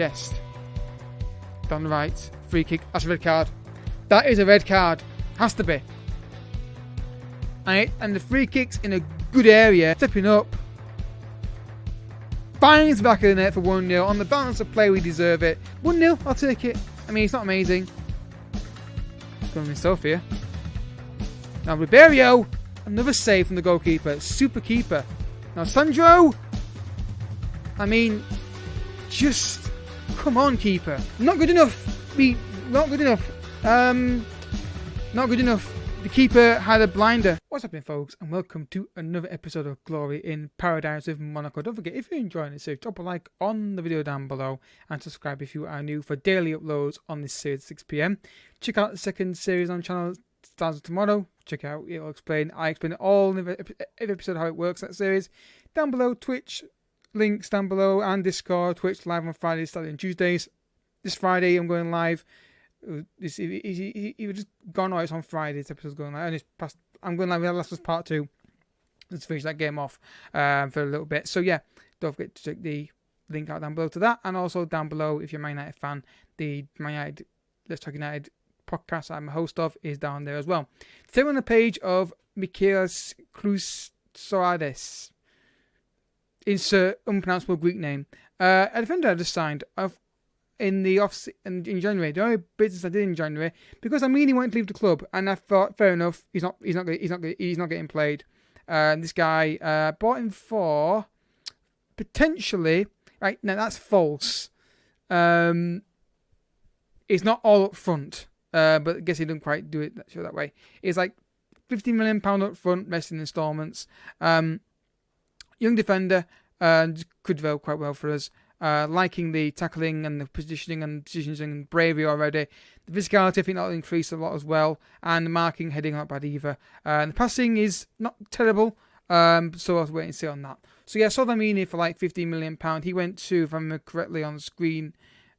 guessed. Down the right. Free kick. That's a red card. That is a red card. Has to be. And the free kick's in a good area. Stepping up. Finds the back of the net for 1-0. On the balance of play, we deserve it. 1-0, I'll take it. I mean, it's not amazing. Going myself here. Now, Ribeiro. Another save from the goalkeeper. Super keeper. Now, Sandro. I mean, just come on, keeper. Not good enough. Not good enough. Not good enough. The keeper had a blinder. What's happening, folks, and welcome to another episode of Glory in Paradise with Monaco. Don't forget, if you're enjoying this series, drop a like on the video down below and subscribe if you are new for daily uploads on this series at 6 PM. Check out the second series on channel. Starts tomorrow. Check out. I explain it all in every episode how it works, that series. Down below, Twitch links down below, and Discord. Twitch live on Fridays, starting on Tuesdays. This Friday I'm going live. He was just gone, or it's on Friday. This episode's going live, and it's past. I'm going live with Last of Us Part 2. Let's finish that game off for a little bit. So yeah, don't forget to check the link out down below to that, and also down below, if you're a Man United fan, the Man United Let's Talk United podcast I'm a host of is down there as well. Today we're on the page of Michaelis Crusoades. Insert unpronounceable Greek name. A defender I just signed in January. The only business I did in January, because I mean he wanted to leave the club, and I thought fair enough. He's not getting played. This guy bought him for potentially. Right now that's false. It's not all up front. But I guess he didn't quite do it that way. It's like £50 million up front, rest in instalments. Young defender, could develop quite well for us. Liking the tackling and the positioning and bravery already. The physicality, I think that'll increase a lot as well. And the marking, heading not bad either. And the passing is not terrible. So I'll wait and see on that. So yeah, I saw them in for like £15 million. He went to, if I remember correctly on the screen,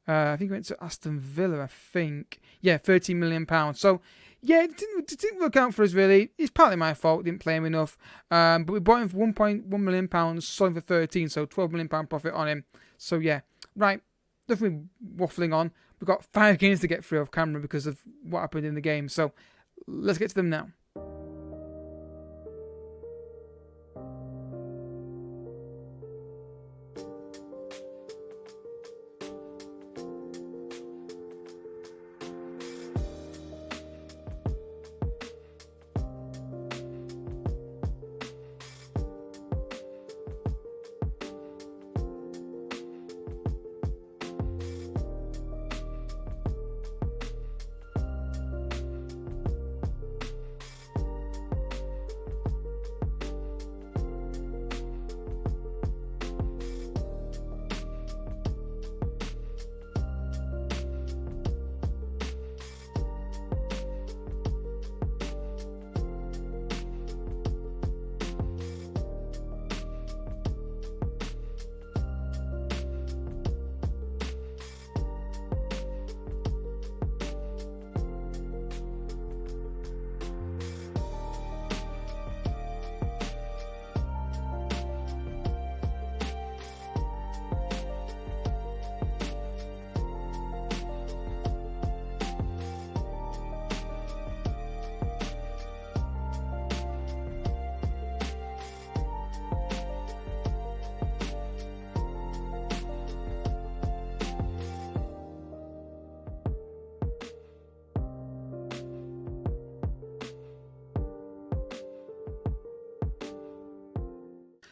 I think he went to Aston Villa, I think. Yeah, £13 million. So, yeah, it didn't work out for us, really. It's partly my fault. Didn't play him enough. But we bought him for £1.1 million, sold him for 13, so £12 million profit on him. So, yeah. Right. Nothing waffling on. We've got 5 games to get through off camera because of what happened in the game. So, let's get to them now.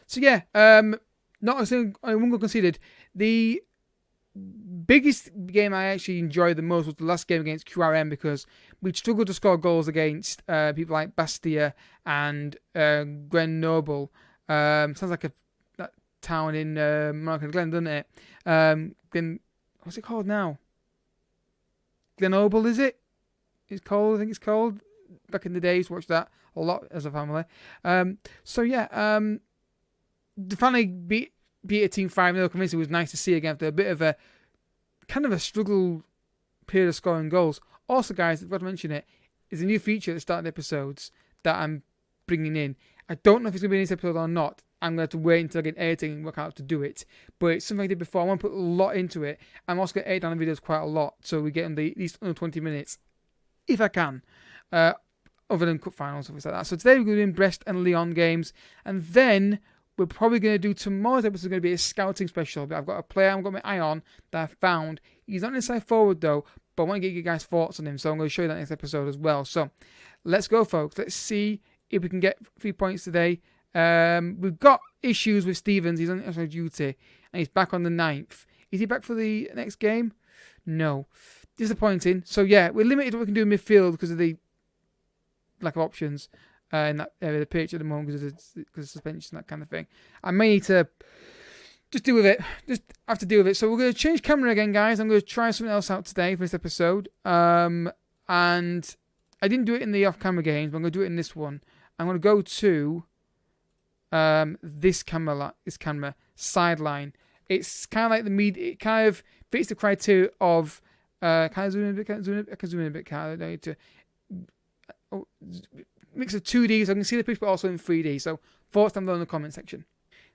So yeah, not a single one goal conceded. The biggest game I actually enjoyed the most was the last game against QRM, because we struggled to score goals against people like Bastia and Grenoble. Sounds like that town in Monaco and Glen, doesn't it? What's it called now? Grenoble, is it? It's called. I think it's called. Back in the days, watched that a lot as a family. So yeah, to finally beat a team 5-0 convincingly was nice to see again after a bit of a kind of a struggle period of scoring goals. Also, guys, I've got to mention it, is a new feature at the start of the episodes that I'm bringing in. I don't know if it's going to be in this episode or not. I'm going to have to wait until I get editing and work out how to do it. But it's something I did before. I want to put a lot into it. I'm also going to edit down the videos quite a lot, so we get in at least under 20 minutes, if I can, other than cup finals, stuff like that. So today we're going to do Brest and Lyon games, and then we're probably going to do tomorrow's episode. Going to be a scouting special. But I've got a player I've got my eye on that I found. He's not inside forward though, but I want to get you guys' thoughts on him. So I'm going to show you that next episode as well. So let's go, folks. Let's see if we can get 3 points today. We've got issues with Stevens. He's on national duty, and he's back on the 9th. Is he back for the next game? No. Disappointing. So yeah, we're limited what we can do in midfield because of the lack of options in that area of the pitch at the moment because of suspension, that kind of thing. I may need to just deal with it. Just have to deal with it. So we're going to change camera again, guys. I'm going to try something else out today for this episode. And I didn't do it in the off-camera games, but I'm going to do it in this one. I'm going to go to this camera sideline. It's kind of like the media. It kind of fits the criteria of. Can I zoom in a bit? Can I zoom in a bit? I don't need to. Mix of 2D, so I can see the pitch, but also in 3D. So thoughts down below in the comment section.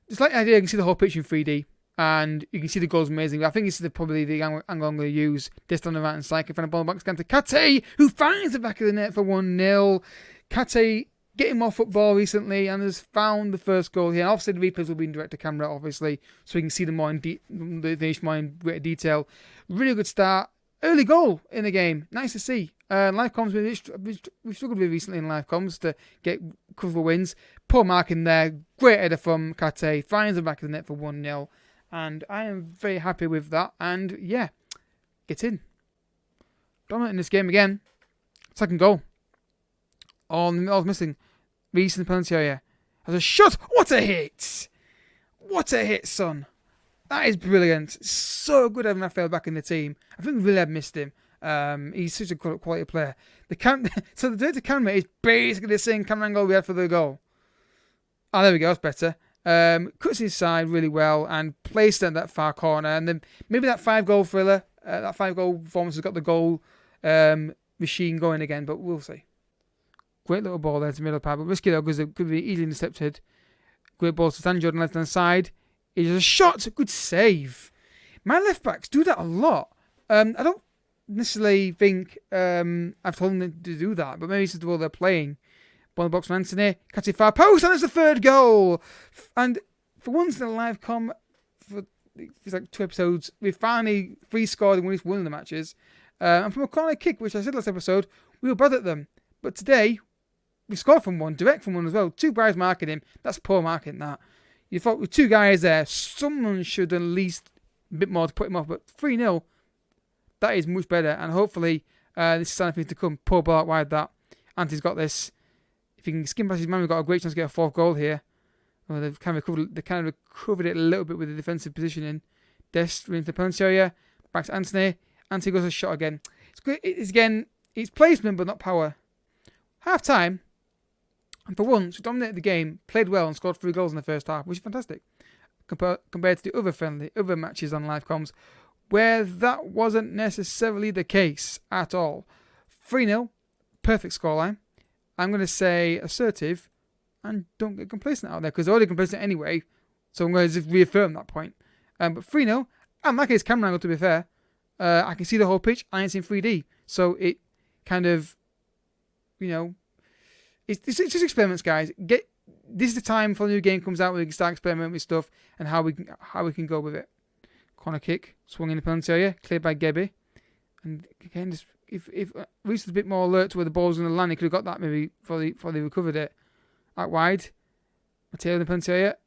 Just like the idea, you can see the whole pitch in 3D, and you can see the goals amazing. I think this is probably the angle I'm going to use. This on the right hand side, in front of ball box, down to Kate, who finds the back of the net for 1-0. Kate getting more football recently and has found the first goal here. And obviously, the replays will be in direct to camera, obviously, so we can see them more in more in greater detail. Really good start. Early goal in the game. Nice to see. Live comms, we've struggled with recently in live comms to get cover wins. Poor mark in there. Great header from Kate. Finds the back of the net for 1-0. And I am very happy with that. And yeah, get in. Dominant in this game again. Second goal. Oh, I was missing. Reese in the penalty area. Has a shot. What a hit. What a hit, son. That is brilliant. So good having Raphael back in the team. I think we really have missed him. He's such a quality player. So the direct camera is basically the same camera angle we had for the goal. Oh, there we go. That's better. Cuts his side really well and placed it at that far corner. And then maybe that 5-goal thriller, that 5-goal performance has got the goal machine going again, but we'll see. Great little ball there to the middle part, but risky though because it could be easily intercepted. Great ball to Sanjo on the left hand side. It's a shot. Good save. My left backs do that a lot. I don't necessarily think I've told them to do that, but maybe it's just the role they're playing. Ball in the box from Anthony. Catching far post, and it's the 3rd goal. And for once in a live com, for it's like 2 episodes, we finally scored and one of the matches. And from a corner kick, which I said last episode, we were bad at them. But today, we scored from one, direct from one as well. 2 guys marking him. That's poor marking, that. You thought with 2 guys there, someone should at least a bit more to put him off. But 3-0, that is much better. And hopefully, this is something to come. Poor ball out wide, that. Anti's got this. If he can skim past his man, we've got a great chance to get a 4th goal here. Oh, they've kind of recovered it a little bit with the defensive positioning. Dest into the penalty area. Back to Anthony. Anthony goes a shot again. It's good. It's placement, but not power. Half time. And for once, we dominated the game, played well, and scored 3 goals in the first half, which is fantastic. Compared to the other matches on live comms, where that wasn't necessarily the case at all. 3-0, perfect scoreline. I'm going to say assertive, and don't get complacent out there, because they're already complacent anyway, so I'm going to just reaffirm that point. But 3-0, and like his camera angle, to be fair, I can see the whole pitch, and it's in 3D, so it kind of, it's just experiments, guys. This is the time for the new game comes out where we can start experimenting with stuff and how we can go with it. Corner kick, swung in the penalty area, cleared by Gebby. And again, just if Reece was a bit more alert to where the ball was going to land, he could have got that maybe before they recovered it. Out wide, Matteo in the penalty area.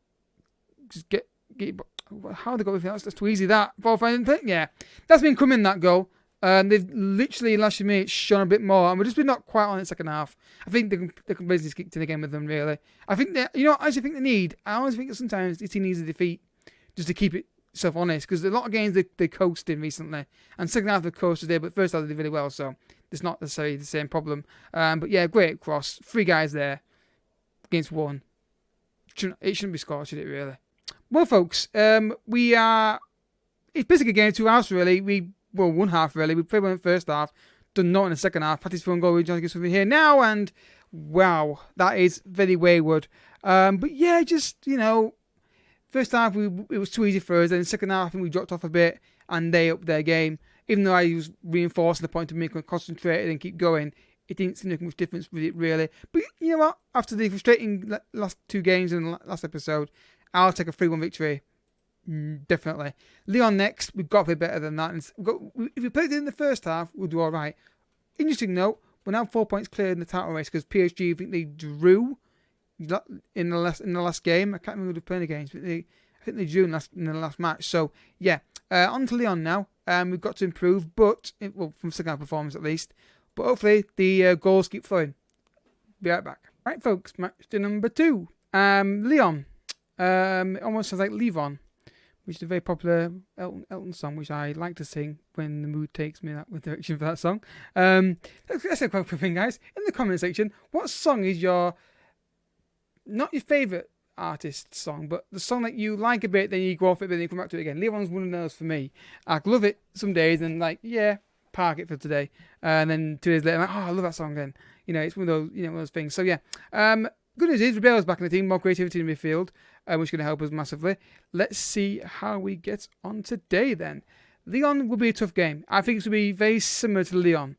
Just get how they got with it? That's too easy. That ball finding thing, yeah, that's been coming, that goal. They've literally last minute shown a bit more, and we've just been not quite on it second half. I think they can basically kick in the game with them, really. I think I honestly think they need. I always think that sometimes the team needs a defeat just to keep itself honest, because a lot of games they coasted recently, and second half they coasted there, but first half they did really well, so it's not necessarily the same problem. But yeah, great cross, 3 guys there against 1. It shouldn't be scored, should it, really? Well, folks, it's basically a game of 2 halves, really. One half, really. We played well in the first half, done not in the second half. Patty's phone goal, we're trying to get something here now, and wow, that is very wayward. But yeah, just, you know, first half it was too easy for us. Then the second half, I think we dropped off a bit and they upped their game. Even though I was reinforcing the point to make them concentrate and keep going, it didn't seem to make much difference with it, really. But you know what? After the frustrating last 2 games in the last episode, I'll take a 3-1 victory. Definitely. Lyon next. We've got to play better than that. And if we played it in the first half, we'll do all right. Interesting note, we're now 4 points clear in the title race because PSG, I think they drew in the last game. I can't remember who they're playing against, but I think they drew in the last match. So, yeah. On to Lyon now. We've got to improve, but from second half performance at least. But hopefully the goals keep flowing. Be right back. Right, folks. Match to number 2. Lyon. It almost sounds like Levon, which is a very popular Elton song, which I like to sing when the mood takes me that direction for that song. That's a quick thing, guys. In the comment section, what song is not your favourite artist song, but the song that you like a bit, then you go off it, but then you come back to it again? Levon's one of those for me. I love it some days, and park it for today. And then 2 days later, I'm like, I love that song again. You know, it's one of those things. So yeah. Good news is Rebello's back in the team, more creativity in midfield, which is going to help us massively. Let's see how we get on today then. Lyon will be a tough game. I think it's going to be very similar to Lyon.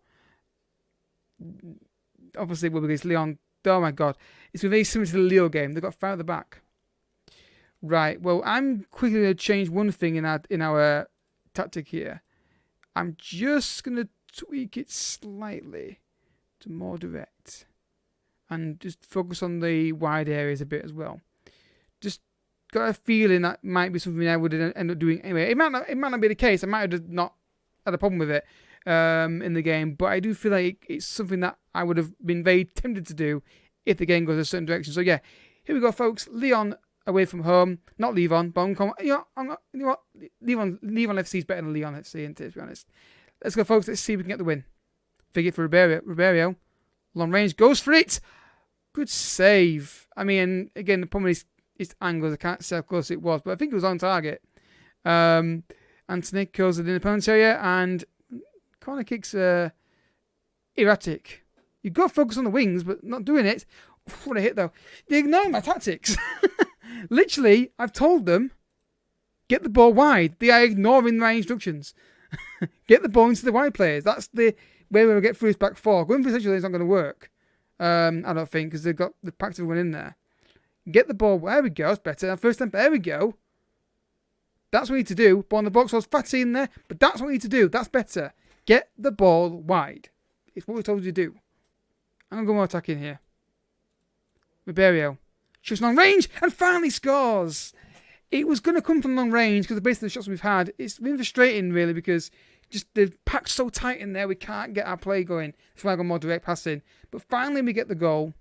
Obviously, we'll be against Lyon. Oh my god. It's going to be very similar to the Lille game. They've got 5 at the back. Right, well, I'm quickly going to change one thing in our tactic here. I'm just going to tweak it slightly to more direct. And just focus on the wide areas a bit as well. Just got a feeling that might be something I would end up doing anyway. It might not be the case. I might have not had a problem with it in the game. But I do feel like it's something that I would have been very tempted to do if the game goes a certain direction. So yeah, here we go, folks. Lyon away from home. Not Levon, but you know what? Levon FC is better than Lyon FC, isn't it, to be honest. Let's go, folks. Let's see if we can get the win. Figure for Ribeiro. Long range, goes for it. Good save. I mean, again, the problem is its angles. I can't say how close it was, but I think it was on target. Anthony kills it in the opponent's area, and corner kicks erratic. You've got to focus on the wings, but not doing it. What a hit, though. They ignore my tactics. Literally, I've told them, get the ball wide. They are ignoring my instructions. Get the ball into the wide players. That's the way we'll get through this back 4. Going for essentially is not going to work. I don't think, because they've got the packed everyone in there. Get the ball. There we go. That's better. First time. There we go. That's what we need to do. Ball in the box was fatty in there, but that's what we need to do. That's better. Get the ball wide. It's what we told you to do. I'm going to go more attacking here. Ribeiro shoots long range and finally scores. It was going to come from long range because basically the shots we've had, it's been frustrating really because just they've packed so tight in there we can't get our play going. That's why I go more direct passing. But finally we get the goal.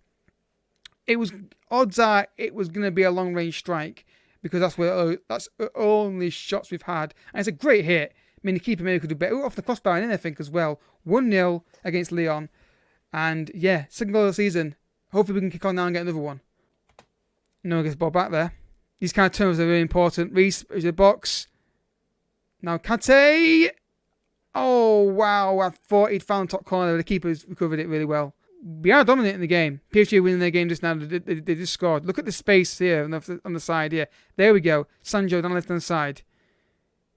Odds are it was going to be a long range strike because that's the only shots we've had. And it's a great hit. I mean, the keeper maybe could do better. Off the crossbar and in, I think, as well. 1-0 against Lyon. And yeah, second goal of the season. Hopefully we can kick on now and get another one. No one gets the ball back there. These kind of turnovers are really important. Reese is the box. Now Kate. Oh, wow. I thought he'd found the top corner. The keeper's recovered it really well. We are dominating the game. PSG winning their game just now. They just scored. Look at the space here on the side here. There we go. Sanjo down the left-hand side.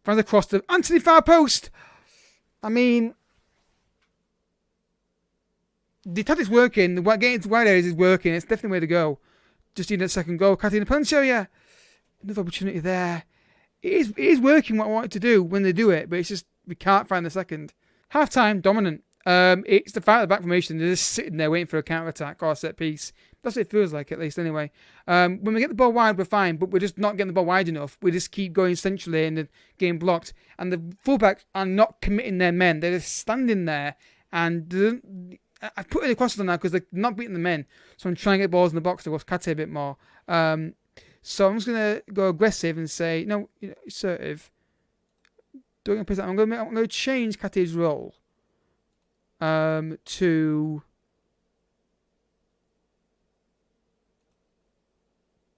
Finds across to Anthony far post. I mean, the tactics working. The getting into wide areas is working. It's definitely the way to go. Just need that second goal. Cutting the punch area. Another opportunity there. It is working what I want it to do when they do it, but it's just we can't find the second. Half time, dominant. It's the fight at the back formation. They're just sitting there waiting for a counter attack or a set piece. That's what it feels like, at least, anyway. When we get the ball wide, we're fine, but we're just not getting the ball wide enough. We just keep going centrally and the game blocked. And the fullbacks are not committing their men. They're just standing there. And I put it across to them now because they're not beating the men. So I'm trying to get balls in the box to Kate a bit more. So I'm just going to go aggressive and say, no, assertive. I'm going to change Kate's role to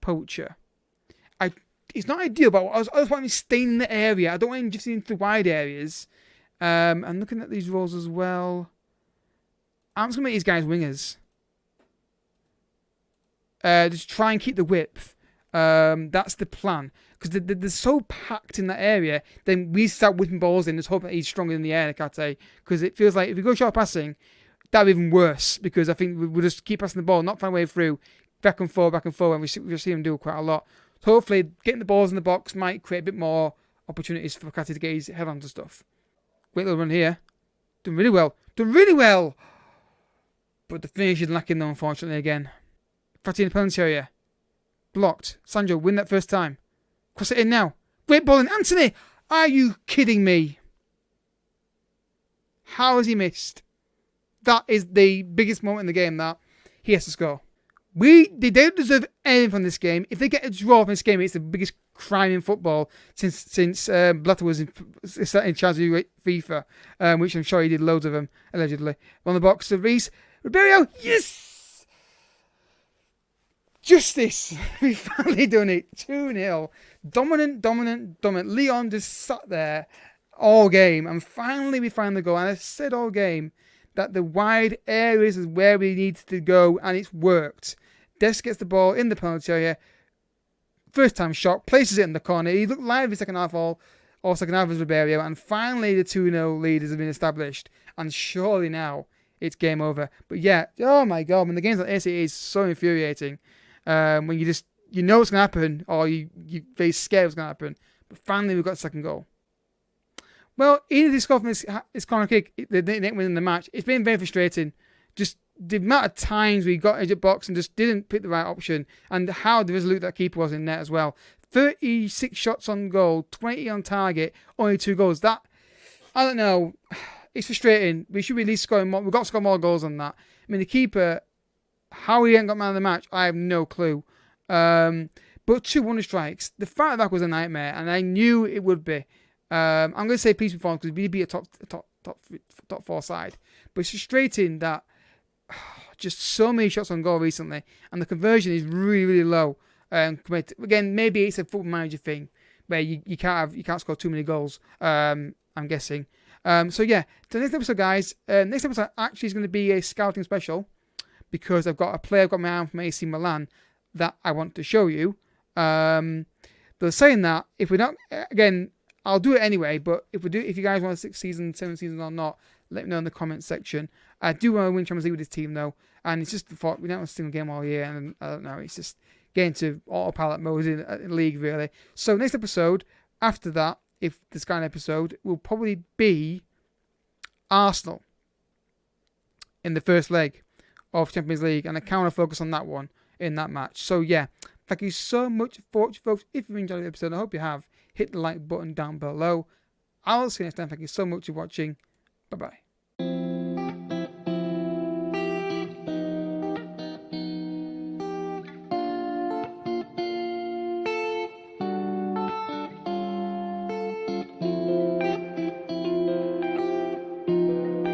poacher. It's not ideal, but I just want him staying in the area. I don't want him just into the wide areas. I'm looking at these roles as well. I'm just going to make these guys wingers. Just try and keep the width. That's the plan. Because they're so packed in that area, then we start whipping balls in, just hoping that he's stronger in the air, Kate. Because it feels like if we go short passing, that'd be even worse. Because I think we'll just keep passing the ball, not find a way through, back and forth, and we'll see him do quite a lot. So hopefully, getting the balls in the box might create a bit more opportunities for Kate to get his head onto stuff. Great little run here. Done really well. But the finish is lacking though, unfortunately, again. Fatty in the penalty area. Blocked. Sandro, win that first time. Cross it in now. Great ball in. Anthony! Are you kidding me? How has he missed? That is the biggest moment in the game that he has to score. They don't deserve anything from this game. If they get a draw from this game, it's the biggest crime in football since Blatter was in charge of FIFA, which I'm sure he did loads of them, allegedly. On the box to Reece. Ribeiro, yes! Justice! We've finally done it. 2-0. Dominant. Leon just sat there all game, and finally we find the goal. And I said all game that the wide areas is where we need to go, and it's worked. Des gets the ball in the penalty area. First time shot, places it in the corner. He looked lively second half or second half as Ribeiro, and finally the 2-0 lead has been established. And surely now it's game over. But yeah, oh my god, when the games like this, it is so infuriating. When you know what's going to happen, or you're very scared what's going to happen. But finally we've got a second goal. Well, even if they score from this corner kick, they didn't win the match. It's been very frustrating. Just the amount of times we got into the box and just didn't pick the right option, and how resolute that keeper was in net as well. 36 shots on goal, 20 on target, only 2 goals. That, I don't know, it's frustrating. We should be at least scoring more. We've got to score more goals on that. I mean, the keeper, how he ain't got man of the match, I have no clue. But 2 wonder strikes. The fact that was a nightmare, and I knew it would be. I'm going to say peace performance because we beat a top 4 side. But it's frustrating that just so many shots on goal recently, and the conversion is really low. Again, maybe it's a football manager thing where you can't score too many goals. I'm guessing. So yeah, the next episode, guys. Next episode actually is going to be a scouting special because I've got a player I've got my arm from AC Milan that I want to show you. They're saying that if we're not, again, I'll do it anyway. But if you guys want 6 seasons, 7 seasons or not, let me know in the comments section. I do want to win Champions League with this team though, and it's just the thought we don't have a single game all year, and I don't know, it's just getting to autopilot mode in league really. So next episode, after that, if there's kind of episode, will probably be Arsenal in the first leg of Champions League, and I kind of focus on that one in that match. So yeah, thank you so much for watching, folks. If you enjoyed the episode, I hope you have. Hit the like button down below. I'll see you next time. Thank you so much for watching. Bye bye.